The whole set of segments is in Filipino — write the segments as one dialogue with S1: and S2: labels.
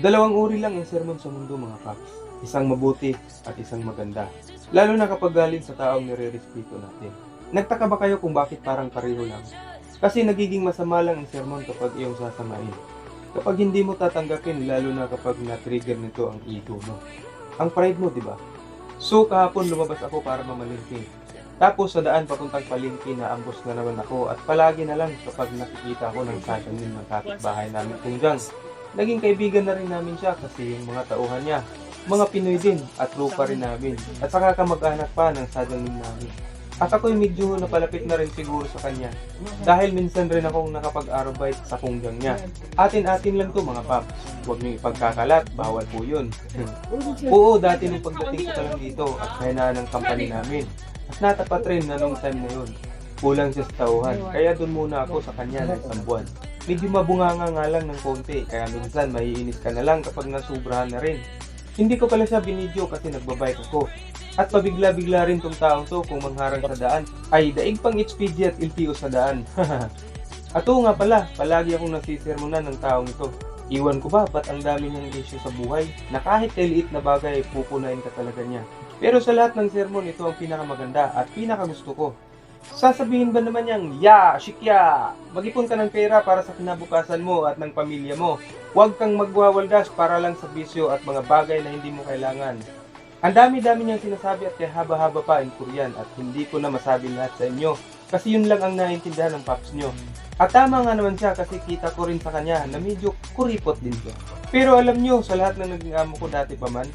S1: Dalawang uri lang ang sermon sa mundo mga paps. Isang mabuti at isang maganda. Lalo na kapag galing sa taong nire-respeto natin. Nagtaka ba kayo kung bakit parang pareho lang? Kasi nagiging masama lang ang sermon kapag iyong sasamain. Kapag hindi mo tatanggapin, lalo na kapag na-trigger nito ang ego mo. Ang pride mo, di ba? So kahapon lumabas ako para mamalingki. Tapos sa daan papuntang palengke na ambos na naman ako at palagi na lang kapag nakikita ko ng sasangin ng kapitbahay namin kung dyan. Naging kaibigan na rin namin siya kasi yung mga tauhan niya, mga Pinoy din at tropa rin namin at saka kamag-anak pa ng sadangin namin. At ako'y medyo napalapit na rin siguro sa kanya dahil minsan rin akong nakapag-arabite sa kunggang niya. Atin-atin lang to mga paps, huwag niyong ipagkakalat, bawal po yun. Oo, dati nung pagdating ko pa lang dito at kahinaan ng company namin. At natapat rin na nung time na yun. Kulang siya sa tauhan, kaya doon muna ako sa kanya ng isang buwan. Medyo mabunganga nga lang ng konti, kaya minsan maiinis ka na lang kapag nasubrahan na rin. Hindi ko pala siya binidyo kasi nagbabike ako. At pabigla-bigla rin tong taong to kung mangharang sa daan. Ay, daig pang HPG at LTO sa daan. At oo nga pala, palagi akong nasisermonan ng taong ito. Iwan ko ba, ba't ang dami niyang issue sa buhay na kahit liit na bagay, pupunayin ka talaga niya. Pero sa lahat ng sermon, ito ang pinakamaganda at pinakagusto ko. Sasabihin ba naman niyang, ya, shikya, mag-ipon ka ng pera para sa kinabukasan mo at ng pamilya mo. Huwag kang magwawaldas para lang sa bisyo at mga bagay na hindi mo kailangan. Ang dami-dami niyang sinasabi at kaya haba-haba pa in Korean at hindi ko na masabi lahat sa inyo kasi yun lang ang naiintindihan ng paps nyo. At tama nga naman siya kasi kita ko rin sa kanya na medyo kuripot din siya. Pero alam nyo, sa lahat ng naging amo ko dati pa man,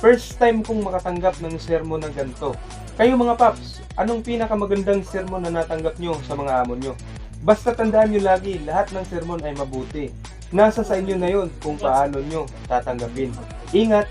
S1: first time kong makatanggap ng sermon na ganito. Kayo mga paps, anong pinakamagandang sermon na natanggap nyo sa mga amo nyo? Basta tandaan nyo lagi, lahat ng sermon ay mabuti. Nasa sa inyo na yun kung paano nyo tatanggapin. Ingat!